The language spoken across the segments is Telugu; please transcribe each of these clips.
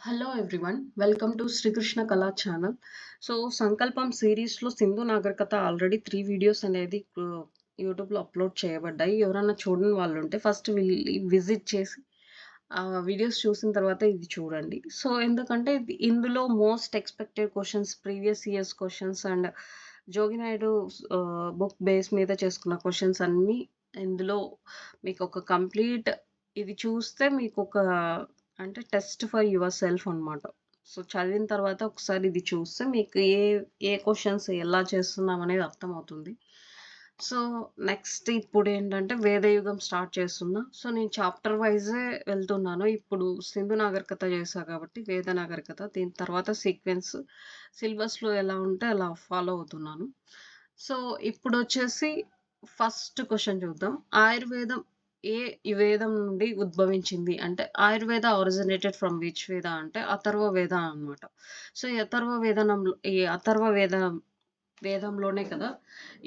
Hello everyone. Welcome to Srikrishna Kala channel. So, సంకల్పం సిరీస్‌లో సింధు నాగరికత ఆల్రెడీ 3 వీడియోస్ అనేది యూట్యూబ్‌లో అప్‌లోడ్ చేయబడ్డాయి. ఎవరన్నా చూడని వాళ్ళుంటే ఫస్ట్ వెళ్లి విజిట్ చేసి ఆ వీడియోస్ చూసిన తర్వాత ఇది చూడండి. సో, ఎందుకంటే ఇందులో most expected questions, previous years questions and Jogi Naidu book base మీద చేసుకున్న క్వెషన్స్ అన్నీ ఇందులో మీకొక కంప్లీట్ ఇది చూస్తే మీకొక అంటే టెస్ట్ ఫర్ యువర్ సెల్ఫ్ అనమాట. సో, చదివిన తర్వాత ఒకసారి ఇది చూస్తే మీకు ఏ క్వెషన్స్ ఎలా చేస్తున్నామనేది అర్థమవుతుంది. సో, నెక్స్ట్ ఇప్పుడేంటంటే వేదయుగం స్టార్ట్ చేస్తున్నా. సో, నేను చాప్టర్ వైజే వెళ్తున్నాను. ఇప్పుడు సింధు నాగరికత చేశా కాబట్టి వేద నాగరికత. దీని తర్వాత సీక్వెన్స్ సిలబస్‌లో ఎలా ఉంటే అలా ఫాలో అవుతున్నాను. సో, ఇప్పుడొచ్చేసి ఫస్ట్ క్వెషన్ చూద్దాం. ఆయుర్వేదం ఈ వేదం నుండి ఉద్భవించింది అంటే Ayurveda originated from which Veda అంటే అథర్వ వేద అన్నమాట. సో, ఈ అథర్వ వేదంలోనే కదా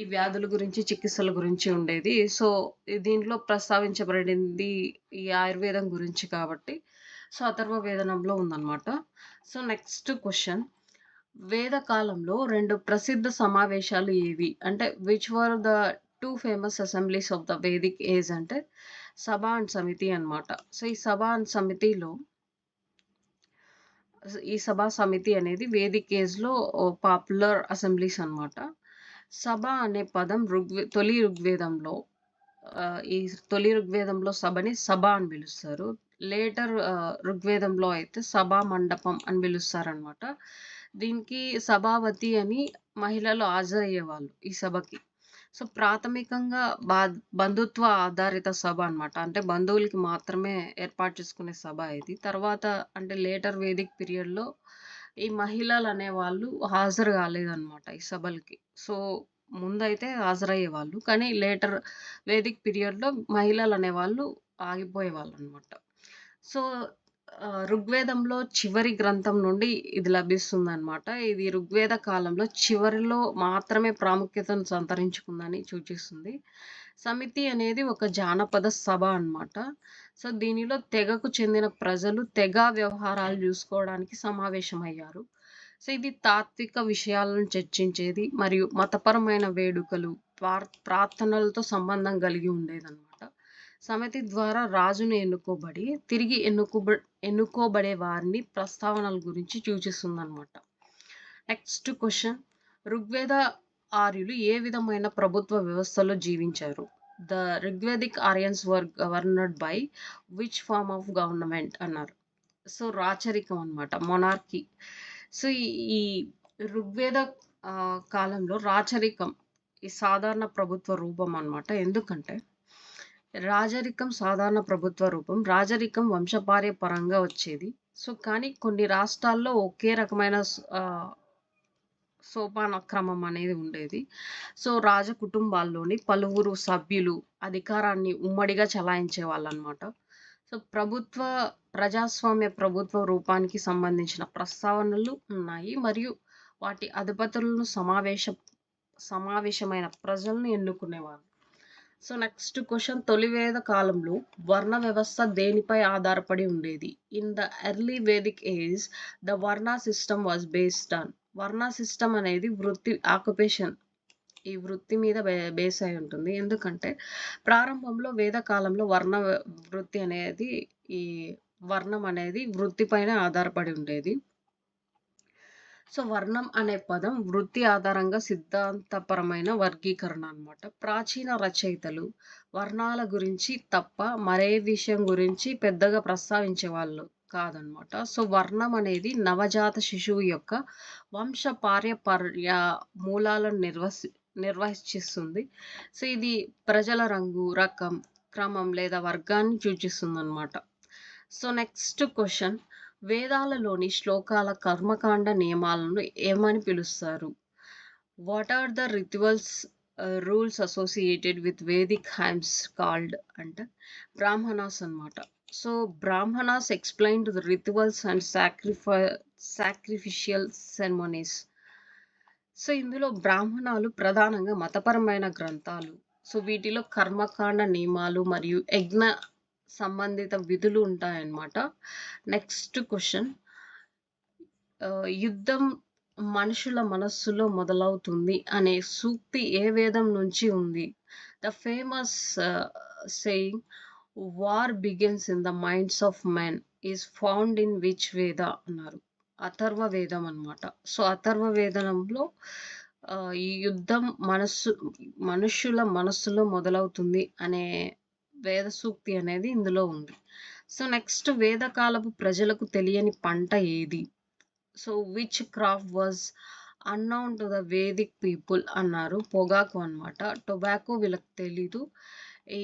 ఈ వ్యాధుల గురించి, చికిత్సల గురించి ఉండేది. సో, దీంట్లో ప్రస్తావించబడింది ఈ ఆయుర్వేదం గురించి కాబట్టి, సో, అథర్వ వేదనంలో ఉందన్నమాట. So, next question. వేద కాలంలో 2 ప్రసిద్ధ సమావేశాలు ఏవి? అంటే which were the 2 famous assemblies of the Vedic age అంటే సభ అండ్ సమితి అన్నమాట. సో, ఈ సభా సమితి అనేది వేదిక్ ఏజ్‌లో పాపులర్ అసెంబ్లీస్ అన్నమాట. సభ అనే పదం ఈ తొలి ఋగ్వేదంలో సభని సభ అని పిలుస్తారు. లేటర్ ఋగ్వేదంలో అయితే సభా మండపం అని పిలుస్తారనమాట. దీనికి సభావతి అని మహిళలు హాజరయ్యేవాళ్ళు ఈ సభకి. సో, ప్రాథమికంగా బంధుత్వ ఆధారిత సభ అనమాట. అంటే బంధువులకి మాత్రమే ఏర్పాటు చేసుకునే సభ ఇది. తర్వాత అంటే లేటర్ వేదిక్ పీరియడ్‌లో ఈ మహిళలనేవాళ్ళు హాజరు కాలేదనమాట ఈ సభలకి. సో, ముందైతే హాజరయ్యేవాళ్ళు. కానీ లేటర్ వేదిక్ పీరియడ్‌లో మహిళలనేవాళ్ళు ఆగిపోయేవాళ్ళనమాట. సో, ఋగ్వేదంలో చివరి గ్రంథం నుండి ఇది లభిస్తుందనమాట. ఇది ఋగ్వేద కాలంలో చివరిలో మాత్రమే ప్రాముఖ్యతను సంతరించుకుందని సూచిస్తుంది. సమితి అనేది ఒక జానపద సభ అన్నమాట. సో, దీనిలో తెగకు చెందిన ప్రజలు తెగ వ్యవహారాలు జూసుకోవడానికి సమావేశమయ్యారు. సో, ఇది తాత్విక విషయాలను చర్చించేది మరియు మతపరమైన వేడుకలు, ప్రార్థనలతో సంబంధం కలిగి ఉండేదన్నమాట. సమితి ద్వారా రాజును ఎన్నుకోబడి, తిరిగి ఎన్నుకోబడే వారిని ప్రస్తావనల గురించి సూచిస్తుందన్నమాట. Next question. ఋగ్వేద ఆర్యులు ఏ విధమైన ప్రభుత్వ వ్యవస్థలో జీవించారు? The Rigvedic Aryans were governed by which form of government అన్నారు. సో, రాచరికం అన్నమాట. మొనార్కీ. సో, ఈ ఋగ్వేద కాలంలో రాచరికం ఈ సాధారణ ప్రభుత్వ రూపం అన్నమాట. ఎందుకంటే రాజరికం సాధారణ ప్రభుత్వ రూపం. రాజరికం వంశపార్యపరంగా వచ్చేది. సో, కానీ కొన్ని రాష్ట్రాల్లో ఒకే రకమైన సోపాన క్రమం అనేది ఉండేది. సో, రాజకుటుంబాల్లోని పలువురు సభ్యులు అధికారాన్ని ఉమ్మడిగా చలాయించేవాళ్ళన్నమాట. సో, ప్రజాస్వామ్య ప్రభుత్వ రూపానికి సంబంధించిన ప్రస్తావనలు ఉన్నాయి. మరియు వాటి అధిపతులను సమావేశమైన ప్రజలను ఎన్నుకునేవారు. So, next question. తొలి వేద కాలంలో వర్ణ వ్యవస్థ దేనిపై ఆధారపడి ఉండేది? In the early Vedic age the వర్ణ సిస్టమ్ వాస్ బేస్డ్ ఆన్. వర్ణ సిస్టమ్ అనేది ఈ వృత్తి మీద బేస్ అయి ఉంటుంది. ఎందుకంటే ప్రారంభంలో వేద కాలంలో ఈ వర్ణం అనేది వృత్తి పైన ఆధారపడి ఉండేది. సో, వర్ణం అనే పదం వృత్తి ఆధారంగా సిద్ధాంతపరమైన వర్గీకరణ అన్నమాట. ప్రాచీన రచయితలు వర్ణాల గురించి తప్ప మరే విషయం గురించి పెద్దగా ప్రస్తావించేవాళ్ళు కాదనమాట. సో, వర్ణం అనేది నవజాత శిశువు యొక్క వంశపార్యపర్య మూలాలను నిర్వచిస్తుంది. సో, ఇది ప్రజల రంగు, రకం, క్రమం లేదా వర్గాన్ని సూచిస్తుందన్నమాట. So, next question. వేదాలలోని శ్లోకాల కర్మకాండ నియమాలను ఏమని పిలుస్తారు? What are the rules associated with Vedic hymns called అంటే బ్రాహ్మణాస్ అన్నమాట. So, Brahmanas explained the rituals and sacrificial ceremonies. So, ఇందులో బ్రాహ్మణాలు ప్రధానంగా మతపరమైన గ్రంథాలు. సో, వీటిలో కర్మకాండ నియమాలు మరియు సంబంధిత విధులు ఉంటాయన్నమాట. Next question. యుద్ధం మనుషుల మనస్సులో మొదలవుతుంది అనే సూక్తి ఏ వేదం నుంచి ఉంది? The famous saying war begins in the minds of men is found in which వేద అన్నారు. అథర్వ వేదం అన్నమాట. సో అథర్వ వేదంలో ఈ యుద్ధం మనుషుల మనస్సులో మొదలవుతుంది అనే వేద సూక్తి అనేది ఇందులో ఉంది. సో నెక్స్ట్, వేదకాలపు ప్రజలకు తెలియని పంట ఏది? So which crop was unknown to the Vedic people అన్నారు. పొగాకు అన్నమాట. టొబాకో వీళ్ళకి తెలీదు. ఈ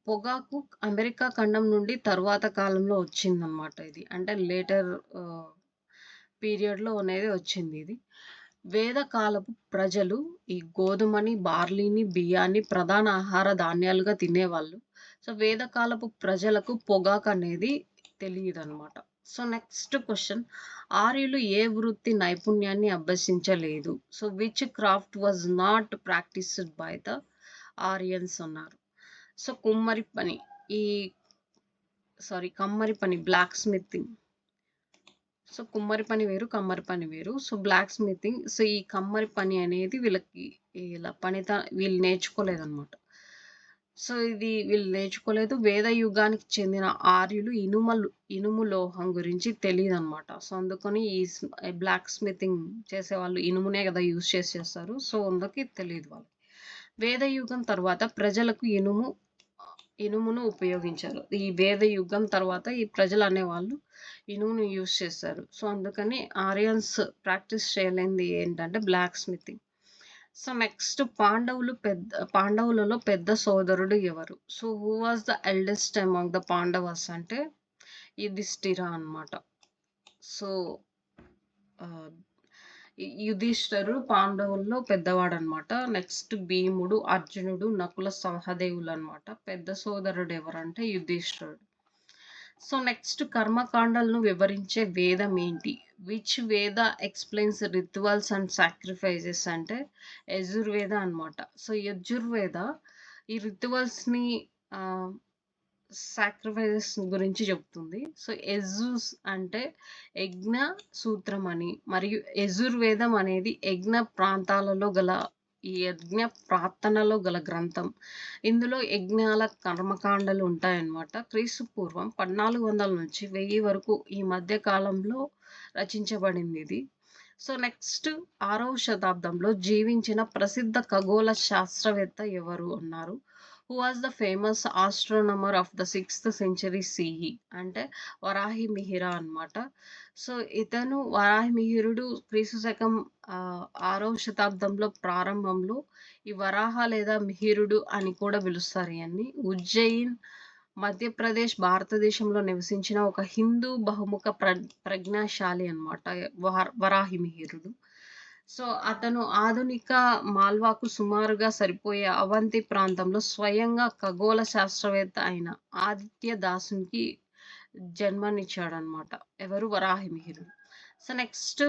పొగాకు అమెరికా ఖండం నుండి తరువాత కాలంలో వచ్చిందన్నమాట. ఇది అంటే లేటర్ పీరియడ్లో అనేది వచ్చింది ఇది. వేదకాలపు ప్రజలు ఈ గోధుమని, బార్లీని, బియ్యాన్ని ప్రధాన ఆహార ధాన్యాలుగా తినేవాళ్ళు. సో వేదకాలపు ప్రజలకు పొగాకు అనేది తెలియదన్నమాట. సో నెక్స్ట్ క్వశ్చన్, ఆర్యులు ఏ వృత్తి నైపుణ్యాన్ని అభ్యసించలేదు? So which craft was not practised by the Aryans అన్నారు. సో కమ్మరి పని, బ్లాక్ స్మిథింగ్. సో కుమ్మరి పని వేరు, కమ్మరి పని వేరు. So black స్మిథింగ్. సో ఈ కమ్మరి పని అనేది వీళ్ళకి ఇలా వీళ్ళు నేర్చుకోలేదన్నమాట. సో ఇది వీళ్ళు నేర్చుకోలేదు. వేద యుగానికి చెందిన ఆర్యులు ఇనుము లోహం గురించి తెలియదు అనమాట. సో అందుకని ఈ బ్లాక్ స్మిథింగ్ చేసేవాళ్ళు ఇనుమునే కదా యూజ్ చేస్తారు. సో అందుకే తెలియదు వాళ్ళకి. వేద యుగం తర్వాత ప్రజలకు ఇనుమును ఉపయోగించారు. ఈ వేద యుగం తర్వాత ఈ ప్రజలు అనేవాళ్ళు ఇనుమును యూజ్ చేస్తారు. సో అందుకని ఆరియన్స్ ప్రాక్టీస్ చేయలేనిది ఏంటంటే బ్లాక్ స్మిథింగ్. సో నెక్స్ట్, పాండవులలో పెద్ద సోదరుడు ఎవరు? So who was the eldest among the Pandavas అంటే యుధిష్ఠిర అన్నమాట. సో యుధిష్ఠిరుడు పాండవుల్లో పెద్దవాడు అనమాట. నెక్స్ట్ భీముడు, అర్జునుడు, నకుల, సహదేవులు అనమాట. పెద్ద సోదరుడు ఎవరంటే యుధిష్ఠిరుడు. సో నెక్స్ట్, కర్మకాండలను వివరించే వేదం ఏంటి? విచ్ వేద ఎక్స్ప్లెయిన్స్ రిచువల్స్ అండ్ సాక్రిఫైజెస్ అంటే యజుర్వేద అన్నమాట. సో యజుర్వేద ఈ రిచువల్స్ని సాక్రిఫైజెస్ గురించి చెప్తుంది. సో యజుస్ అంటే యజ్ఞ సూత్రం అని, మరియు యజుర్వేదం అనేది యజ్ఞ ప్రాంతాలలో గల ఈ యజ్ఞ ప్రార్థనలో గల గ్రంథం. ఇందులో యజ్ఞాల కర్మకాండలు ఉంటాయన్నమాట. క్రీస్తు పూర్వం 1400 నుంచి 1000 వరకు ఈ మధ్య కాలంలో రచించబడింది ఇది. సో నెక్స్ట్, 6వ శతాబ్దంలో జీవించిన ప్రసిద్ధ ఖగోళ శాస్త్రవేత్త ఎవరు అన్నారు. Who was the famous astronomer of the 6th century CE అంటే వరాహి మిహిరా అన్నమాట. సో ఇతను వరాహి మిహిరుడు క్రీస్తు శకం 6వ శతాబ్దంలో ప్రారంభంలో ఈ వరాహ లేదా మిహిరుడు అని కూడా పిలుస్తారు. ఇవన్నీ ఉజ్జయిన్, మధ్యప్రదేశ్, భారతదేశంలో నివసించిన ఒక హిందూ బహుముఖ ప్రజ్ఞాశాలి అన్నమాట వరాహి మిహిరుడు. సో అతను ఆధునిక మాల్వాకు సుమారుగా సరిపోయే అవంతి ప్రాంతంలో స్వయంగా ఖగోళ శాస్త్రవేత్త అయిన ఆదిత్య దాసునికి జన్మనిచ్చాడనమాట. ఎవరు? వరాహి మిహిరుడు. సో నెక్స్ట్,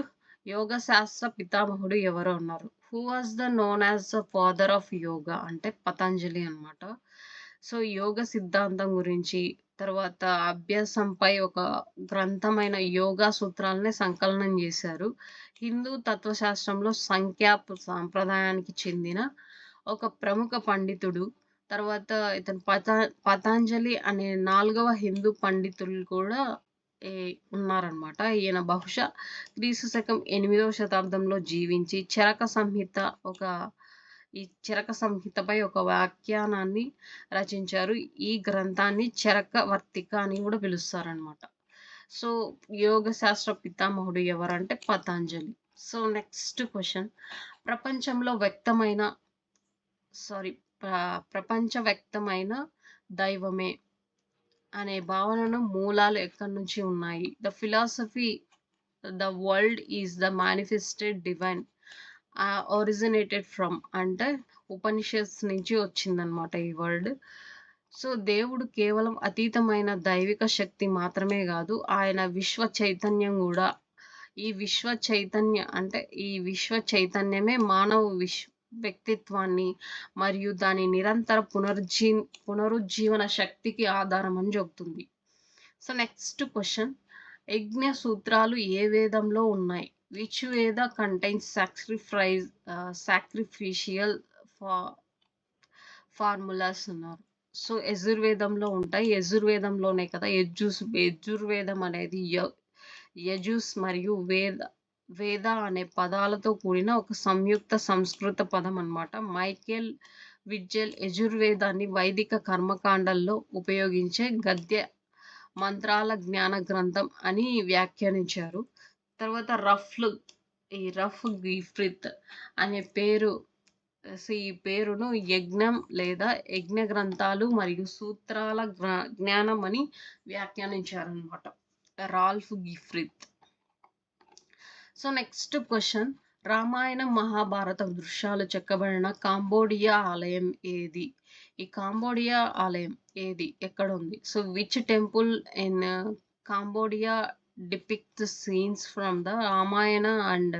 యోగ శాస్త్ర పితామహుడు ఎవరు అన్నారు. Who was the known as the father of yoga అంటే పతంజలి అన్నమాట. సో యోగ సిద్ధాంతం గురించి, తర్వాత అభ్యాసంపై ఒక గ్రంథమైన యోగా సూత్రాలనే సంకలనం చేశారు. హిందూ తత్వశాస్త్రంలో సంఖ్యా సాంప్రదాయానికి చెందిన ఒక ప్రముఖ పండితుడు. తర్వాత ఇతను పతంజలి అనే 4వ హిందూ పండితులు కూడా ఉన్నారనమాట. ఈయన బహుశా క్రీస్తు శకం 8వ శతాబ్దంలో జీవించి ఈ చరక సంహితపై ఒక వ్యాఖ్యానాన్ని రచించారు. ఈ గ్రంథాన్ని చరకవర్తిక అని కూడా పిలుస్తారనమాట. సో యోగ శాస్త్ర పితామహుడు ఎవరంటే పతంజలి. సో నెక్స్ట్ క్వశ్చన్, ప్రపంచ వ్యక్తమైన దైవమే అనే భావనను మూలాలు ఎక్కడి నుంచి ఉన్నాయి? The philosophy the world is the manifested divine originated from అంటే ఉపనిషత్స్ నుంచి వచ్చిందనమాట ఈ వర్డ్. సో దేవుడు కేవలం అతీతమైన దైవిక శక్తి మాత్రమే కాదు, ఆయన విశ్వ చైతన్యం కూడా. ఈ విశ్వ చైతన్యమే మానవ వ్యక్తిత్వాన్ని మరియు దాని నిరంతర పునరుజ్జీవన శక్తికి ఆధారం అని చెబుతుంది. సో నెక్స్ట్ క్వశ్చన్, యజ్ఞ సూత్రాలు ఏ వేదంలో ఉన్నాయి? విచ్ వేద కంటైన్స్ సాక్రిఫిషియల్ ఫార్ములాస్ అన్నారు. సో యజుర్వేదంలో ఉంటాయి. యజుర్వేదంలోనే కదా యజుర్వేదం అనేది యజుస్ మరియు వేద అనే పదాలతో కూడిన ఒక సంయుక్త సంస్కృత పదం అన్నమాట. మైకేల్ విడ్జెల్ యజుర్వేదాన్ని వైదిక కర్మకాండల్లో ఉపయోగించే గద్య మంత్రాల జ్ఞాన గ్రంథం అని వ్యాఖ్యానించారు. తర్వాత రఫ్ గిఫ్రిత్ అనే ఈ పేరును యజ్ఞం లేదా యజ్ఞ గ్రంథాలు మరియు సూత్రాల జ్ఞానం అని వ్యాఖ్యానించారనమాట Ralph Griffith. So next question, రామాయణం మహాభారత దృశ్యాలు చెక్కబడిన కాంబోడియా ఆలయం ఏది? ఈ కాంబోడియా ఆలయం ఏది, ఎక్కడ ఉంది? So which temple in Cambodia depict scenes from the Ramayana and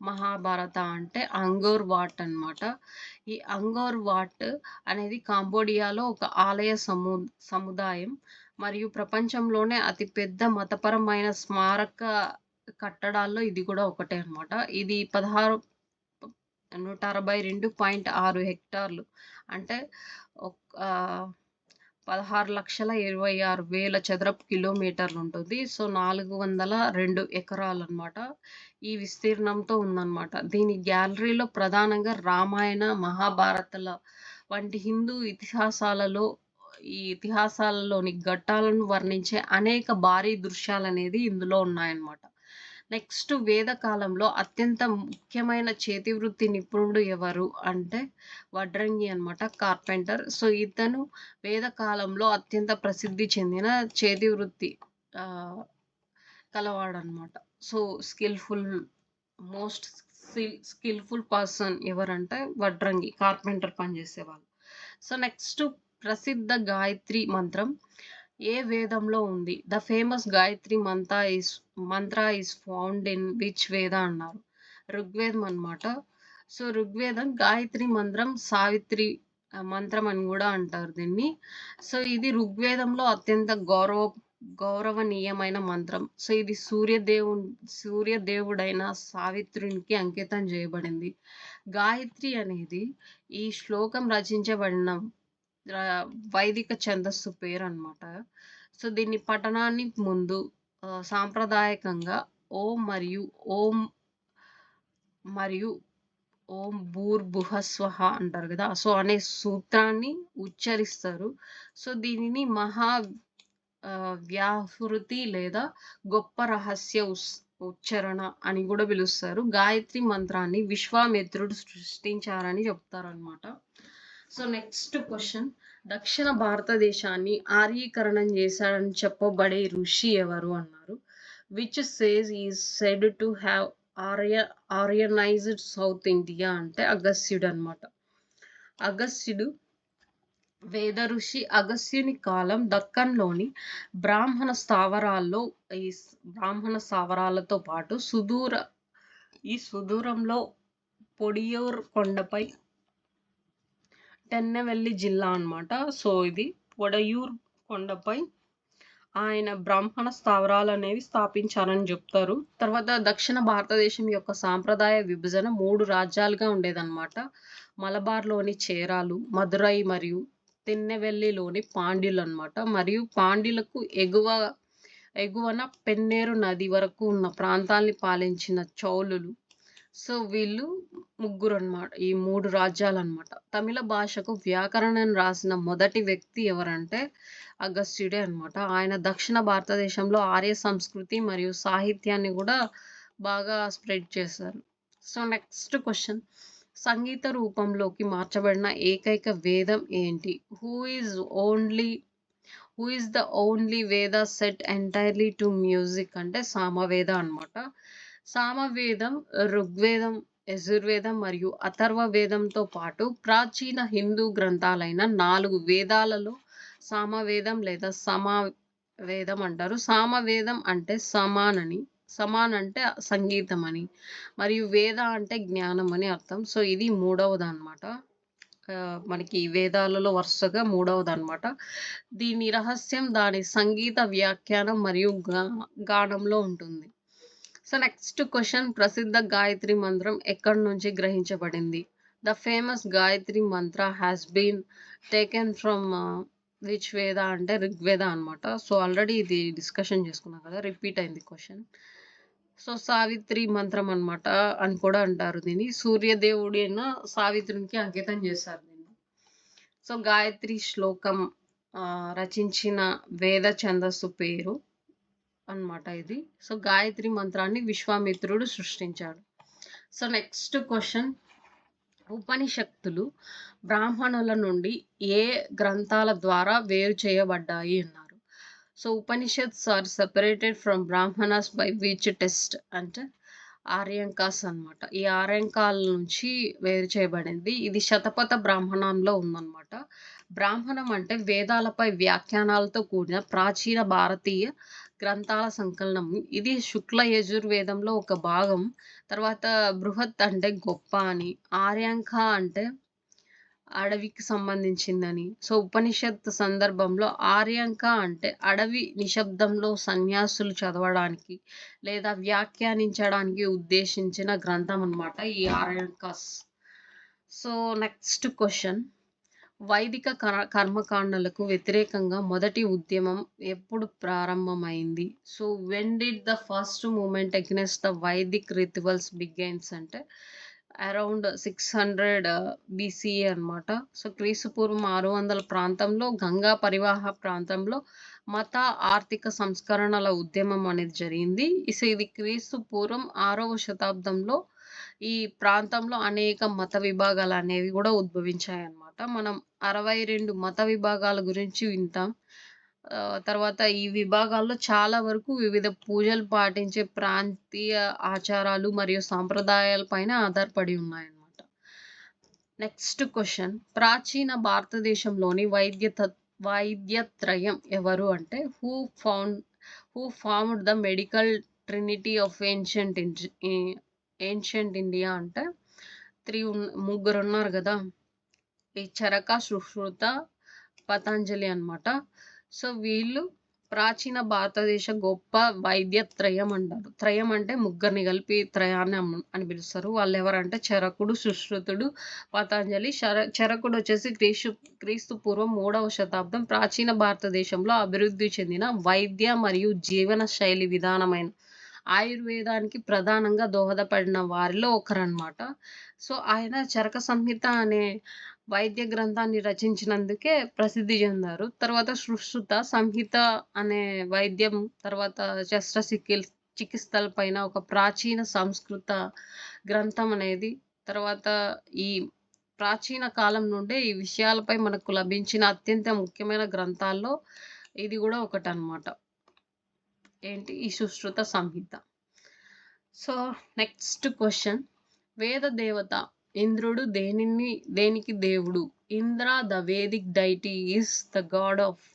Mahabharata అంటే అంగోర్ వాట్ అన్నమాట. ఈ అంగోర్ వాట్ అనేది కాంబోడియాలో ఒక ఆలయ సముదాయం మరియు ప్రపంచంలోనే అతిపెద్ద మతపరమైన స్మారక కట్టడాల్లో ఇది కూడా ఒకటే అన్నమాట. ఇది 162.6 హెక్టార్లు అంటే 16,26,000 చదరపు కిలోమీటర్లు ఉంటుంది. సో 402 ఎకరాలు అన్నమాట ఈ విస్తీర్ణంతో ఉందన్నమాట. దీని గ్యాలరీలో ప్రధానంగా రామాయణ మహాభారతల వంటి హిందూ ఇతిహాసాలలోని ఘట్టాలను వర్ణించే అనేక భారీ దృశ్యాలు అనేది ఇందులో ఉన్నాయన్నమాట. నెక్స్ట్, వేద కాలంలో అత్యంత ముఖ్యమైన చేతి వృత్తి నిపుణుడు ఎవరు అంటే వడ్రంగి అన్నమాట, కార్పెంటర్. సో ఇతను వేద కాలంలో అత్యంత ప్రసిద్ధి చెందిన చేతి వృత్తి కలవాడనమాట. సో మోస్ట్ స్కిల్ఫుల్ పర్సన్ ఎవరంటే వడ్రంగి, కార్పెంటర్ పనిచేసేవాళ్ళు. సో నెక్స్ట్, ప్రసిద్ధ గాయత్రి మంత్రం ఏ వేదంలో ఉంది? The famous Gayatri Mantra is found in which వేద అన్నారు? ఋగ్వేదం అన్నమాట. సో ఋగ్వేదం గాయత్రి మంత్రం సావిత్రి మంత్రం అని కూడా అంటారు దీన్ని. సో ఇది ఋగ్వేదంలో అత్యంత గౌరవనీయమైన మంత్రం. సో ఇది సూర్యదేవుడైన సావిత్రునికి అంకితం చేయబడింది. గాయత్రి అనేది ఈ శ్లోకం రచించబడిన వైదిక ఛందస్సు పేరు అన్నమాట. సో దీన్ని పఠనాన్ని ముందు సాంప్రదాయకంగా ఓం ఓం భూర్భువస్వః అంటారు కదా, సో అనే సూత్రాన్ని ఉచ్చరిస్తారు. సో దీనిని వ్యాహృతి లేదా గొప్ప రహస్య ఉచ్చారణ అని కూడా పిలుస్తారు. గాయత్రి మంత్రాన్ని విశ్వామిత్రుడు సృష్టించారని చెప్తారనమాట. సో నెక్స్ట్ క్వశ్చన్, దక్షిణ భారతదేశాన్ని ఆర్యీకరణం చేశాడని చెప్పబడే ఋషి ఎవరు అన్నారు? Which sage is said to have Aryanised South India అంటే అగస్త్యుడు అన్నమాట. అగస్త్యుడు వేద ఋషి. అగస్త్యుని కాలం దక్కన్లోని బ్రాహ్మణ స్థావరాలతో పాటు సుదూరంలో పొడియూర్ కొండపై టెన్నెవెల్లి జిల్లా అన్నమాట. సో ఇది పొడయూర్ కొండపై ఆయన బ్రాహ్మణ స్థావరాలు అనేవి స్థాపించారని చెప్తారు. తర్వాత దక్షిణ భారతదేశం యొక్క సాంప్రదాయ విభజన 3 రాజ్యాలుగా ఉండేదన్నమాట. మలబార్లోని చేరాలు, మదురై మరియు తిన్నెవెల్లిలోని పాండ్యులు అన్నమాట. మరియు పాండ్యులకు ఎగువన పెన్నేరు నది వరకు ఉన్న ప్రాంతాల్ని పాలించిన చౌలులు. సో వీళ్ళు ముగ్గురు అన్నమాట, ఈ 3 రాజ్యాలు అన్నమాట. తమిళ భాషకు వ్యాకరణం రాసిన మొదటి వ్యక్తి ఎవరంటే అగస్త్యుడే అన్నమాట. ఆయన దక్షిణ భారతదేశంలో ఆర్య సంస్కృతి మరియు సాహిత్యాన్ని కూడా బాగా స్ప్రెడ్ చేశారు. సో నెక్స్ట్ క్వశ్చన్, సంగీత రూపంలోకి మార్చబడిన ఏకైక వేదం ఏంటి? హూ ఈజ్ ద ఓన్లీ వేద సెట్ ఎంటైర్లీ టు మ్యూజిక్ అంటే సామవేద అన్నమాట. సామవేదం ఋగ్వేదం, యజుర్వేదం మరియు అథర్వ వేదంతో పాటు ప్రాచీన హిందూ గ్రంథాలైన 4 వేదాలలో సామవేదం లేదా సమావేదం అంటారు. సామవేదం అంటే సమాన్ అంటే సంగీతం అని, మరియు వేద అంటే జ్ఞానం అని అర్థం. సో ఇది 3వది అన్నమాట. మనకి వేదాలలో వరుసగా మూడవదనమాట. దీని రహస్యం దాని సంగీత వ్యాఖ్యానం మరియు గానంలో ఉంటుంది. సో, నెక్స్ట్ క్వెషన్ ప్రసిద్ధ గాయత్రి మంత్రం ఎక్కడి నుంచి గ్రహించబడింది? The famous Gayatri mantra has been taken from which Veda అంటే ఋగ్వేద అనమాట. సో, ఆల్రెడీ ఇది డిస్కషన్ చేసుకున్నాం కదా! రిపీట్ అయింది క్వెషన్. సో, సావిత్రి మంత్రం అనమాట అని కూడా అంటారు దీన్ని. సూర్యదేవుడైన సావిత్రునికి అంకితం చేశారు దీన్ని. సో, గాయత్రి శ్లోకం రచించిన వేద ఛందస్సు పేరు అన్నమాట ఇది. సో, గాయత్రి మంత్రాన్ని విశ్వామిత్రుడు సృష్టించాడు. సో, నెక్స్ట్ క్వెషన్ ఉపనిషత్తులు బ్రాహ్మణుల నుండి ఏ గ్రంథాల ద్వారా వేరు చేయబడ్డాయి అన్నారు. So, Upanishads are separated from Brahmanas by which text అంటే ఆర్యంకాస్ అన్నమాట. ఈ ఆర్యంకాల నుంచి వేరు చేయబడింది. ఇది శతపథ బ్రాహ్మణంలో ఉందన్నమాట. బ్రాహ్మణం అంటే వేదాలపై వ్యాఖ్యానాలతో కూడిన ప్రాచీన భారతీయ గ్రంథాల సంకలనం. ఇది శుక్ల యజుర్వేదంలో ఒక భాగం. తర్వాత బృహత్ అంటే గొప్ప అని, ఆర్యాంక అంటే అడవికి సంబంధించిందని. సో, ఉపనిషత్ సందర్భంలో ఆర్యాంక అంటే అడవి నిశ్శబ్దంలో సన్యాసులు చదవడానికి లేదా వ్యాఖ్యానించడానికి ఉద్దేశించిన గ్రంథం అన్నమాట ఈ ఆర్యాంకస్. సో, నెక్స్ట్ క్వెషన్ వైదిక కర్మకాండలకు వ్యతిరేకంగా మొదటి ఉద్యమం ఎప్పుడు ప్రారంభమైంది? So, when did the first movement against the Vaidik rituals begins అంటే అరౌండ్ 600 బీసీఏ అన్నమాట. సో, క్రీస్తుపూర్వం 600 ప్రాంతంలో గంగా పరివాహ ప్రాంతంలో మత, ఆర్థిక సంస్కరణల ఉద్యమం అనేది జరిగింది. ఇది క్రీస్తు పూర్వం 6వ శతాబ్దంలో ఈ ప్రాంతంలో అనేక మత విభాగాలు అనేవి కూడా ఉద్భవించాయన్నమాట. మనం 62 మత విభాగాల గురించి వింటాం. తర్వాత ఈ విభాగాల్లో చాలా వరకు వివిధ పూజలు పాటించే ప్రాంతీయ ఆచారాలు మరియు సాంప్రదాయాల పైన ఆధారపడి ఉన్నాయన్నమాట. నెక్స్ట్ క్వెషన్ ప్రాచీన భారతదేశంలోని వైద్యత్రయం ఎవరు అంటే who formed the medical Trinity of ancient India అంటే ముగ్గురు ఉన్నారు కదా! ఈ చరక, సుశ్రుత, పతంజలి అన్నమాట. సో, వీళ్ళు ప్రాచీన భారతదేశ గొప్ప వైద్యత్రయం అంటారు. త్రయం అంటే ముగ్గురిని కలిపి త్రయాన్ని అని పిలుస్తారు. వాళ్ళు ఎవరంటే చరకుడు, సుశ్రుతుడు, పతంజలి. చరకుడు వచ్చేసి క్రీస్తు పూర్వం 3వ శతాబ్దం ప్రాచీన భారతదేశంలో అభివృద్ధి చెందిన వైద్య మరియు జీవన శైలి విధానమైన ఆయుర్వేదానికి ప్రధానంగా దోహదపడిన వారిలో ఒకరన్నమాట. సో, ఆయన చరక సంహిత అనే వైద్య గ్రంథాన్ని రచించినందుకే ప్రసిద్ధి చెందారు. తర్వాత సుశ్రుత సంహిత అనే వైద్యం, తర్వాత చికిత్సల పైన ఒక ప్రాచీన సంస్కృత గ్రంథం అనేది. తర్వాత ఈ ప్రాచీన కాలం నుండే ఈ విషయాలపై మనకు లభించిన అత్యంత ముఖ్యమైన గ్రంథాల్లో ఇది కూడా ఒకటన్నమాట. ఏంటి ఈ సుశ్రుత సంహిత. సో, నెక్స్ట్ క్వెషన్ వేద దేవత ఇంద్రుడు దేనికి దేవుడు? Indra the Vedic deity is the God of.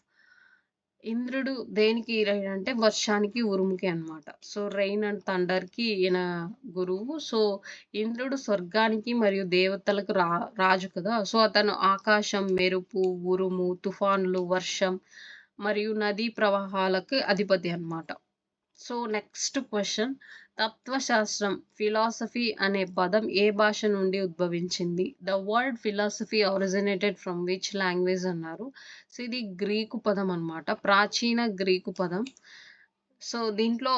ఇంద్రుడు దేనికి అంటే వర్షానికి, ఉరుముకి అన్నమాట. సో, రెయిన్ అండ్ థండర్‌కి ఈయన గురువు. సో, ఇంద్రుడు స్వర్గానికి మరియు దేవతలకు రాజు కదా! సో, అతను ఆకాశం, మెరుపు, ఉరుము, తుఫానులు, వర్షం మరియు నదీ ప్రవాహాలకు అధిపతి అన్నమాట. సో, నెక్స్ట్ క్వెషన్ తత్వశాస్త్రం ఫిలాసఫీ అనే పదం ఏ భాష నుండి ఉద్భవించింది? The word philosophy originated from which language అన్నారు. సో, ఇది గ్రీకు పదం అన్నమాట. ప్రాచీన గ్రీకు పదం. సో, దీంట్లో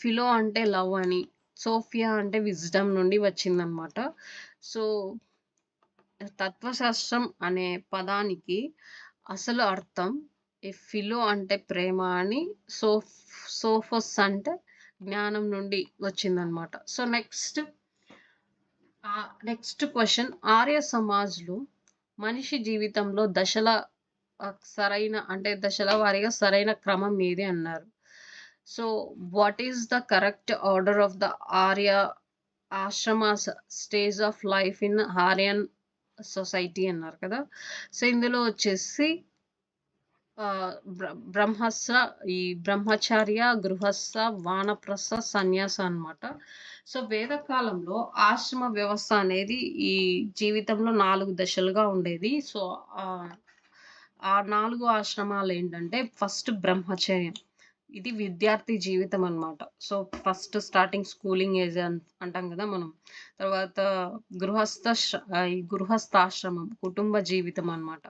ఫిలో అంటే లవ్ అని, సోఫియా అంటే విజ్డమ్ నుండి వచ్చిందన్నమాట. సో, తత్వశాస్త్రం అనే పదానికి అసలు అర్థం ఫిలో అంటే ప్రేమ అని, సోఫోస్ అంటే జ్ఞానం నుండి వచ్చిందన్నమాట. సో, నెక్స్ట్ క్వెషన్ ఆర్య సమాజ్‌లో మనిషి జీవితంలో దశల వారీగా సరైన క్రమం ఏది అన్నారు. So, what is the correct order of the Arya ashramas stage of life in Aryan society అన్నారు కదా! సో, ఇందులో వచ్చేసి బ్రహ్మస్య, ఈ బ్రహ్మచర్య, గృహస్థ, వానప్రస్థ, సన్యాస అన్నమాట. సో, వేద కాలంలో ఆశ్రమ వ్యవస్థ అనేది ఈ జీవితంలో 4 దశలుగా ఉండేది. సో, ఆహ్, ఆ 4 ఆశ్రమాలేంటంటే ఫస్ట్ బ్రహ్మచర్యం. ఇది విద్యార్థి జీవితం అన్నమాట. So, first starting schooling age అంటాం గదా మనం. తర్వాత ఈ గృహస్థాశ్రమం, కుటుంబ జీవితం అన్నమాట.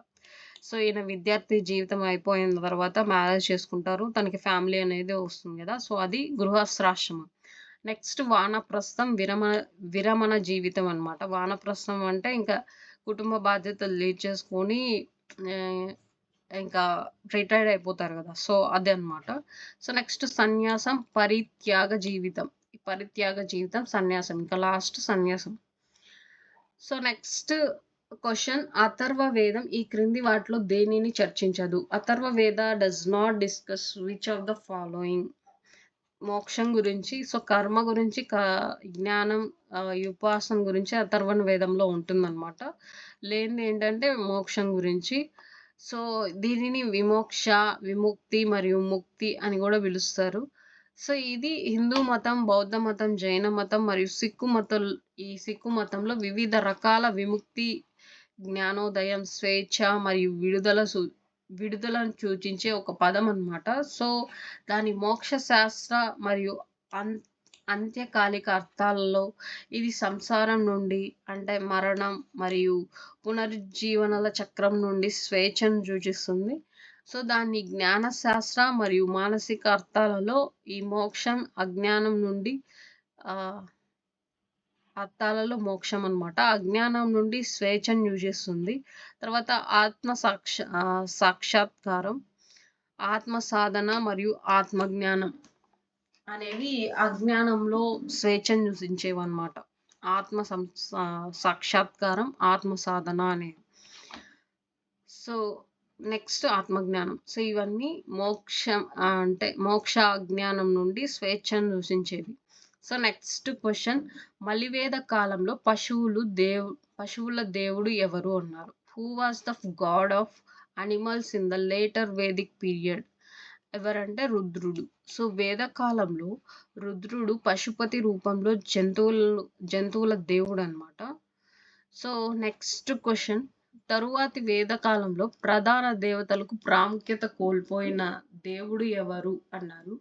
సో, ఈయన విద్యార్థి జీవితం అయిపోయిన తర్వాత మ్యారేజ్ చేసుకుంటారు. తనకి ఫ్యామిలీ అనేది వస్తుంది గదా! సో, అది గృహస్థాశ్రమం. నెక్స్ట్ వానప్రస్థం విరమణ జీవితం అన్నమాట. వానప్రస్థం అంటే ఇంకా కుటుంబ బాధ్యతలు లీడ్ చేసుకొని ఆహ్, ఇంకా రిటైర్డ్ అయిపోతారు గదా! సో, అదన్నమాట. సో, నెక్స్ట్ సన్యాసం, పరిత్యాగ జీవితం. ఈ పరిత్యాగ జీవితం, సన్యాసం. ఇంకా లాస్ట్ సన్యాసం. సో, నెక్స్ట్ క్వెషన్, అథర్వ వేదం ఈ క్రింది వాటిలో దేనిని చర్చించదు? అథర్వ వేద does not discuss which of the following. మోక్షం గురించి, సో, కర్మ గురించి, జ్ఞానం, ఉపాసన గురించి అథర్వణ వేదంలో ఉంటుందన్నమాట. లేనిదేంటంటే మోక్షం గురించి. సో, దీనిని విమోక్ష, విముక్తి మరియు ముక్తి అని గూడా పిలుస్తారు. సో, ఇది హిందూ మతం, బౌద్ధ మతం, జైన మతం మరియు ఈ సిక్కు మతంలో వివిధ రకాల విముక్తి, జ్ఞానోదయం, స్వేచ్ఛ మరియు విడుదలను సూచించే ఒక పదం అన్నమాట. సో, దాని మోక్ష శాస్త్ర మరియు అన్ అంత్యకాలిక అర్థాలలో ఇది సంసారం నుండి, అంటే మరణం మరియు పునరుజ్జీవనాల చక్రం నుండి స్వేచ్ఛను సూచిస్తుంది. సో, దాని జ్ఞాన శాస్త్ర మరియు మానసిక అర్థాలలో ఈ మోక్షం అజ్ఞానం నుండి ఆహ్, అర్థాలలో మోక్షం అన్నమాట. అజ్ఞానం నుండి స్వేచ్ఛను సూచిస్తుంది. తర్వాత సాక్షాత్కారం, ఆత్మ సాధన మరియు ఆత్మజ్ఞానం అనేవి అజ్ఞానంలో స్వేచ్ఛను సూచించేవన్నమాట. సాక్షాత్కారం, ఆత్మ సాధన అనేవి. సో, నెక్స్ట్ ఆత్మజ్ఞానం. సో, ఇవన్నీ అంటే మోక్ష అజ్ఞానం నుండి స్వేచ్ఛను సూచించేవి. సో, నెక్స్ట్ క్వెషన్, మలివేద కాలంలో పశువుల దేవుడు ఎవరు అన్నారు? Who was the God of animals in the later Vedic period? ఎవరంటే రుద్రుడు. సో, వేద కాలంలో రుద్రుడు పశుపతి రూపంలో జంతువుల దేవుడన్నమాట. సో, నెక్స్ట్ క్వెషన్, తరువాతి వేద కాలంలో ప్రధాన దేవతలకు ప్రాముఖ్యత కోల్పోయిన దేవుడు ఎవరు అన్నారు?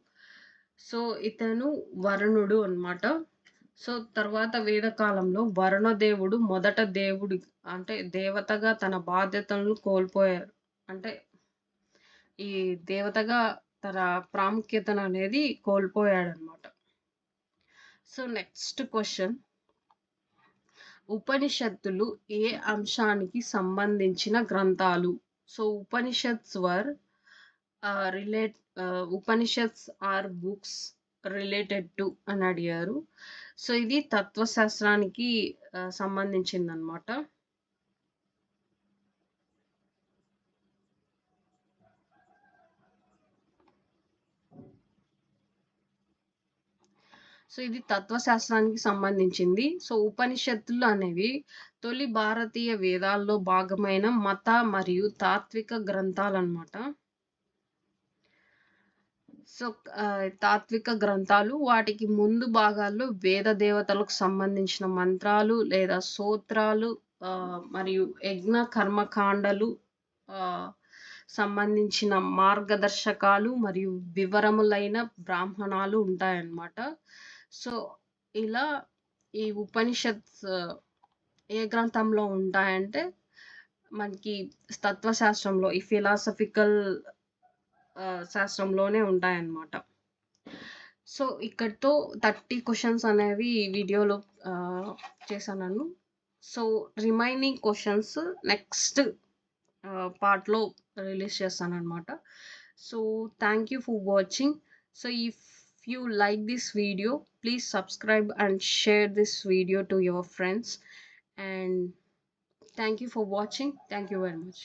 సో, ఇతను వరుణుడు అన్నమాట. సో, తర్వాత వేద కాలంలో వరుణదేవుడు మొదట అంటే దేవతగా తన బాధ్యతలను కోల్పోయారు. అంటే ఈ దేవతగా తన ప్రాముఖ్యతననేది కోల్పోయాడన్నమాట. సో, నెక్స్ట్ క్వెషన్, ఉపనిషత్తులు ఏ అంశానికి సంబంధించిన గ్రంథాలు? So, Upanishads are books related to అని అడిగారు. సో, ఇది తత్వశాస్త్రానికి సంబంధించిందన్నమాట. సో, ఇది తత్వశాస్త్రానికి సంబంధించింది. సో, ఉపనిషత్తులు అనేవి తొలి భారతీయ వేదాల్లో భాగమైన మత మరియు తాత్విక గ్రంథాలన్నమాట. సో, తాత్విక గ్రంథాలు, వాటికి ముందు భాగాల్లో వేద దేవతలకు సంబంధించిన మంత్రాలు లేదా స్తోత్రాలు మరియు యజ్ఞ కర్మకాండలు సంబంధించిన మార్గదర్శకాలు మరియు వివరములైన బ్రాహ్మణాలు ఉంటాయన్నమాట. సో, ఇలా ఈ ఉపనిషత్స్ ఏ గ్రంథంలో ఉంటాయంటే మనకి తత్వశాస్త్రంలో, ఈ ఫిలాసఫికల్ శాస్త్రంలోనే ఉంటాయన్నమాట. సో, ఇక్కడితో 30 క్వెషన్స్ అనేవి ఈ వీడియోలో చేశాను. సో, రిమైనింగ్ క్వెషన్స్ నెక్స్ట్ పార్ట్‌లో రిలీజ్ చేస్తానన్నమాట. So, thank you for watching. So, if you like this video, please subscribe and share this video to your friends, and thank you for watching. Thank you very much.